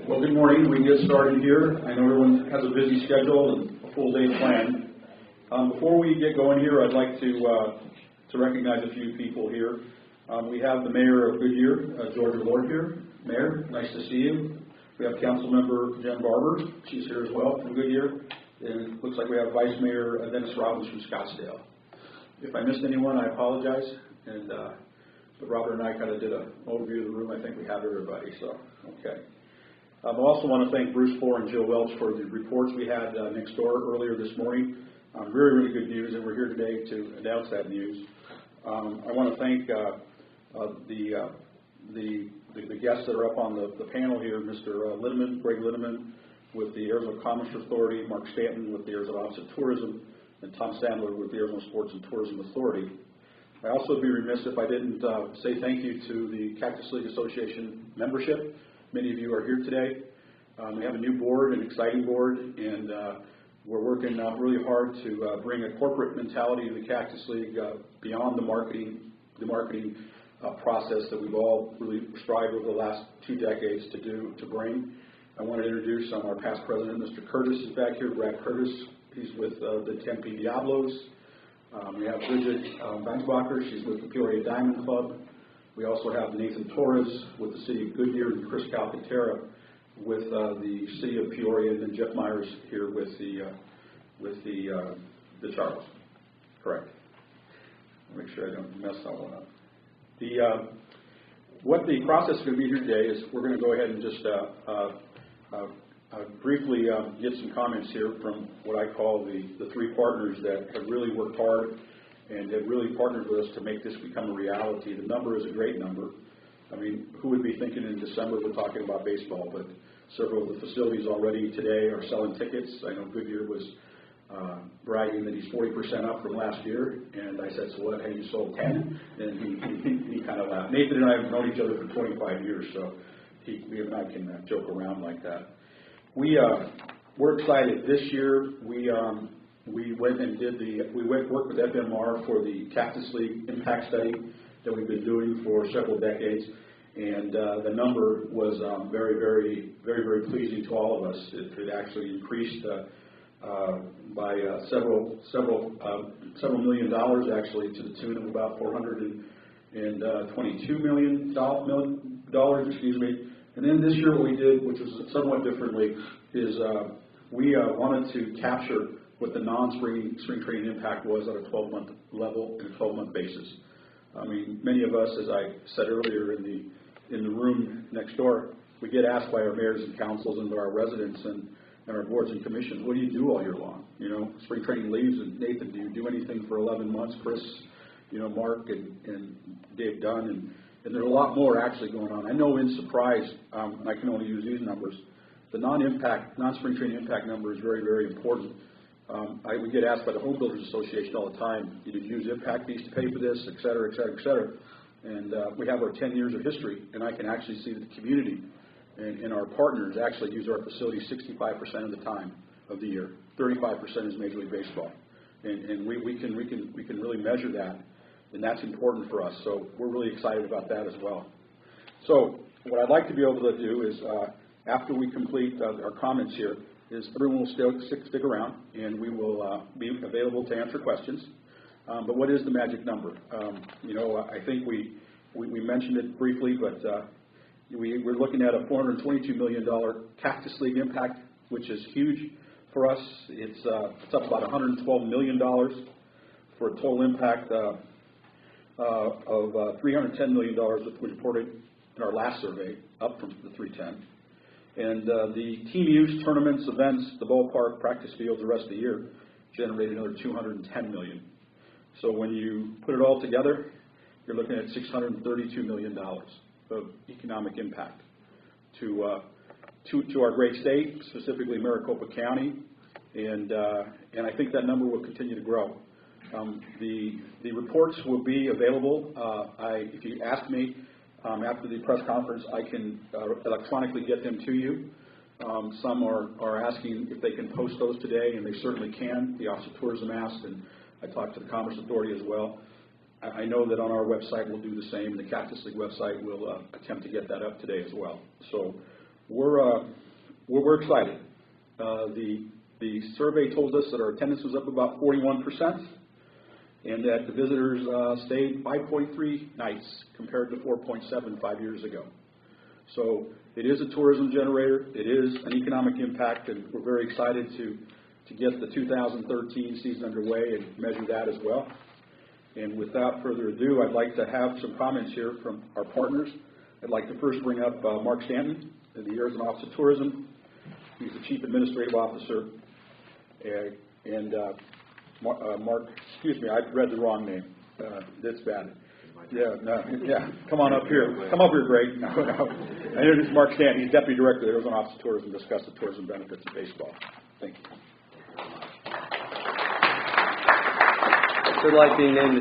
Well, good morning. We can get started here. I know everyone has a busy schedule and a full day planned. Before we get going here, I'd like to recognize a few people here. We have the Mayor of Goodyear, Georgia Lord here. Mayor, nice to see you. We have Council Member Jen Barber. She's here as well from Goodyear. And it looks like we have Vice Mayor Dennis Robbins from Scottsdale. If I missed anyone, I apologize. But Robert and I kind of did an overview of the room. I think we have everybody. So, okay. I also want to thank Bruce Four and Jill Welch for the reports we had next door earlier this morning. Really good news, and we're here today to announce that news. I want to thank the guests that are up on the panel here, Mr. Lindeman, Greg Lindeman with the Arizona Commerce Authority, Mark Stanton with the Arizona Office of Tourism, and Tom Sandler with the Arizona Sports and Tourism Authority. I also would be remiss if I didn't say thank you to the Cactus League Association membership. Many of you are here today. We have a new board, an exciting board, and we're working really hard to bring a corporate mentality to the Cactus League beyond the marketing process that we've all really strived over the last 2 decades to bring. I want to introduce our past president, Mr. Curtis, is back here. Brad Curtis, he's with the Tempe Diablos. We have Bridget Bensbacher, she's with the Peoria Diamond Club. We also have Nathan Torres with the City of Goodyear and Chris Calcaterra with the City of Peoria, and then Jeff Myers here with the Charles. Correct. I'll make sure I don't mess that one up. What the process is going to be here today is we're going to go ahead and just briefly get some comments here from what I call the three partners that have really worked hard and have really partnered with us to make this become a reality. The number is a great number. I mean, who would be thinking in December we're talking about baseball? But several of the facilities already today are selling tickets. I know Goodyear was bragging that he's 40% up from last year, and I said, so what, have you sold 10? And he kind of laughed. Nathan and I have known each other for 25 years, so we and I can joke around like that. We're excited. This year we went and worked with FMR for the Cactus League Impact Study that we've been doing for several decades, and the number was very, very, very, very pleasing to all of us. It actually increased by several $1 million actually, to the tune of about $422 million. Excuse me. And then this year what we did, which was somewhat differently, is we wanted to capture what the non-spring training impact was at a 12-month level and a 12-month basis. I mean, many of us, as I said earlier in the room next door, we get asked by our mayors and councils and our residents and our boards and commissions, what do you do all year long? You know, spring training leaves, and Nathan, do you do anything for 11 months? Chris, Mark and Dave Dunn, and there's a lot more actually going on. I know in Surprise, and I can only use these numbers, the non-spring training impact number is very, very important. We get asked by the Home Builders Association all the time, did you use impact fees to pay for this, et cetera, et cetera, et cetera. And we have our 10 years of history, and I can actually see that the community and our partners actually use our facility 65% of the time of the year. 35% is Major League Baseball. And we can really measure that, and that's important for us. So we're really excited about that as well. So what I'd like to be able to do is, after we complete our comments here, is everyone will stick around, and we will be available to answer questions. But what is the magic number? I think we mentioned it briefly, but we're looking at a $422 million Cactus League impact, which is huge for us. It's up about $112 million for a total impact of $310 million, which was reported in our last survey, up from the 310. And the team use, tournaments, events, the ballpark, practice fields, the rest of the year generated another $210 million. So when you put it all together, you're looking at $632 million of economic impact to our great state, specifically Maricopa County, and I think that number will continue to grow. The reports will be available. If you ask me after the press conference, I can electronically get them to you. Some are asking if they can post those today, and they certainly can. The Office of Tourism asked, and I talked to the Commerce Authority as well. I know that on our website we'll do the same. The Cactus League website will attempt to get that up today as well. So we're excited. The survey told us that our attendance was up about 41%, and that the visitors stayed 5.3 nights compared to 4.7 5 years ago. So it is a tourism generator. It is an economic impact, and we're very excited to get the 2013 season underway and measure that as well. And without further ado, I'd like to have some comments here from our partners. I'd like to first bring up Mark Stanton, the Arizona Office of Tourism. He's the Chief Administrative Officer. Mark, excuse me, I read the wrong name. That's bad. Yeah. Come on up here. Come up here, Greg. No. I introduce Mark Stanton. He's Deputy Director of the Arizona Office of Tourism. Discuss the tourism benefits of baseball. Thank you. Good like being named